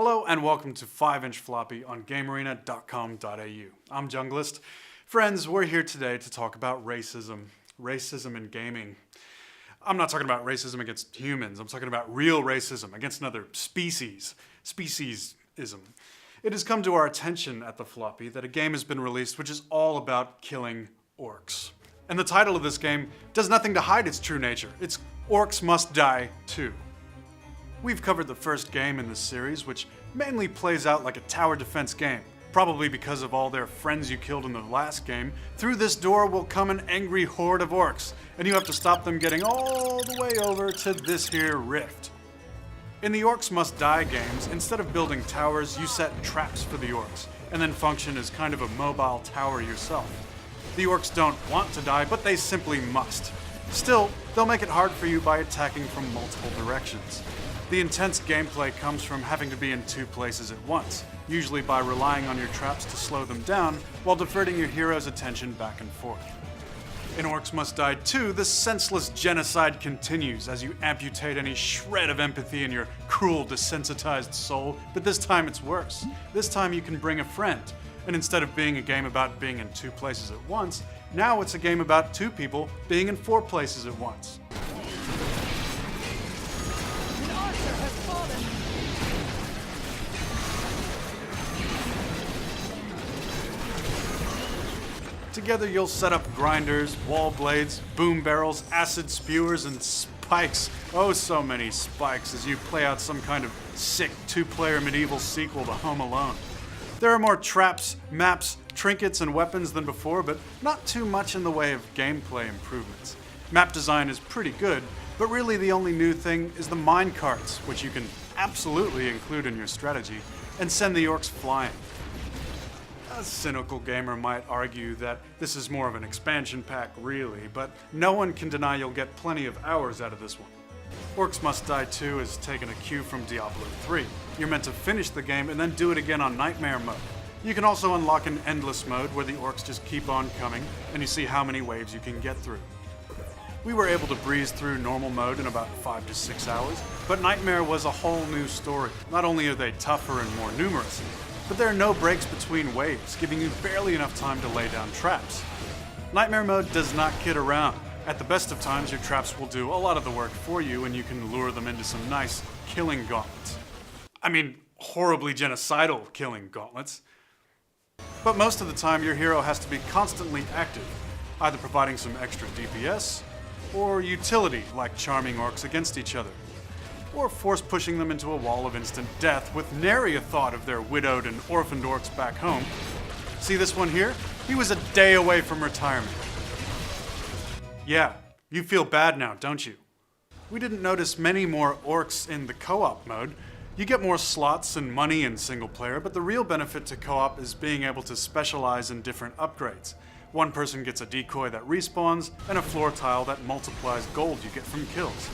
Hello and welcome to 5-inch Floppy on GameArena.com.au. I'm Junglist. Friends, we're here today to talk about racism. Racism in gaming. I'm not talking about racism against humans. I'm talking about real racism against another species. Speciesism. It has come to our attention at the Floppy that a game has been released which is all about killing orcs. And the title of this game does nothing to hide its true nature. It's Orcs Must Die 2. We've covered the first game in this series, which mainly plays out like a tower defense game. Probably because of all their friends you killed in the last game, through this door will come an angry horde of orcs, and you have to stop them getting all the way over to this here rift. In the Orcs Must Die games, instead of building towers, you set traps for the orcs, and then function as kind of a mobile tower yourself. The orcs don't want to die, but they simply must. Still, they'll make it hard for you by attacking from multiple directions. The intense gameplay comes from having to be in two places at once, usually by relying on your traps to slow them down while diverting your hero's attention back and forth. In Orcs Must Die 2, the senseless genocide continues as you amputate any shred of empathy in your cruel, desensitized soul, but this time it's worse. This time you can bring a friend, and instead of being a game about being in two places at once, now it's a game about two people being in four places at once. Together you'll set up grinders, wall blades, boom barrels, acid spewers, and spikes. Oh, so many spikes as you play out some kind of sick two-player medieval sequel to Home Alone. There are more traps, maps, trinkets, and weapons than before, but not too much in the way of gameplay improvements. Map design is pretty good, but really the only new thing is the mine carts, which you can absolutely include in your strategy, and send the orcs flying. A cynical gamer might argue that this is more of an expansion pack, really, but no one can deny you'll get plenty of hours out of this one. Orcs Must Die 2 has taken a cue from Diablo 3. You're meant to finish the game and then do it again on Nightmare mode. You can also unlock an endless mode where the orcs just keep on coming and you see how many waves you can get through. We were able to breeze through normal mode in about 5 to 6 hours, but Nightmare was a whole new story. Not only are they tougher and more numerous, but there are no breaks between waves, giving you barely enough time to lay down traps. Nightmare mode does not kid around. At the best of times, your traps will do a lot of the work for you and you can lure them into some nice killing gauntlets. I mean, horribly genocidal killing gauntlets. But most of the time, your hero has to be constantly active, either providing some extra DPS, or utility, like charming orcs against each other, or force pushing them into a wall of instant death with nary a thought of their widowed and orphaned orcs back home. See this one here? He was a day away from retirement. Yeah, you feel bad now, don't you? We didn't notice many more orcs in the co-op mode. You get more slots and money in single player, but the real benefit to co-op is being able to specialize in different upgrades. One person gets a decoy that respawns, and a floor tile that multiplies gold you get from kills.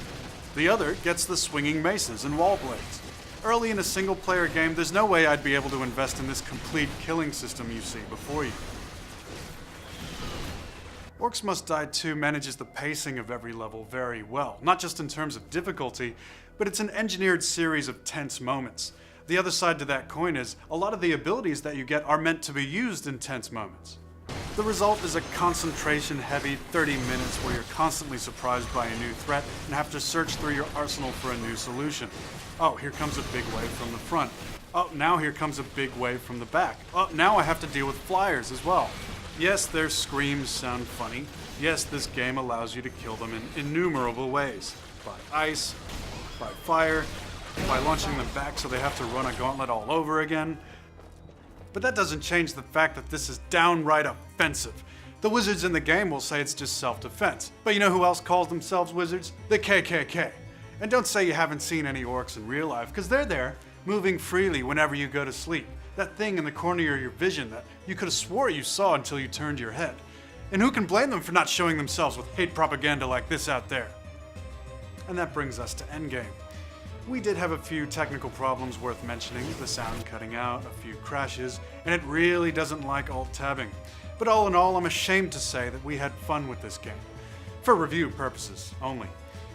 The other gets the swinging maces and wall blades. Early in a single-player game, there's no way I'd be able to invest in this complete killing system you see before you. Orcs Must Die 2 manages the pacing of every level very well, not just in terms of difficulty, but it's an engineered series of tense moments. The other side to that coin is, a lot of the abilities that you get are meant to be used in tense moments. The result is a concentration-heavy 30 minutes where you're constantly surprised by a new threat and have to search through your arsenal for a new solution. Oh, here comes a big wave from the front. Oh, now here comes a big wave from the back. Oh, now I have to deal with flyers as well. Yes, their screams sound funny. Yes, this game allows you to kill them in innumerable ways. By ice, by fire, by launching them back so they have to run a gauntlet all over again. But that doesn't change the fact that this is downright offensive. The wizards in the game will say it's just self-defense. But you know who else calls themselves wizards? The KKK. And don't say you haven't seen any orcs in real life, because they're there, moving freely whenever you go to sleep. That thing in the corner of your vision that you could have swore you saw until you turned your head. And who can blame them for not showing themselves with hate propaganda like this out there? And that brings us to Endgame. We did have a few technical problems worth mentioning, the sound cutting out, a few crashes, and it really doesn't like alt-tabbing. But all in all, I'm ashamed to say that we had fun with this game. For review purposes only.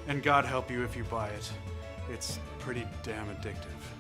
And God help you if you buy it. It's pretty damn addictive.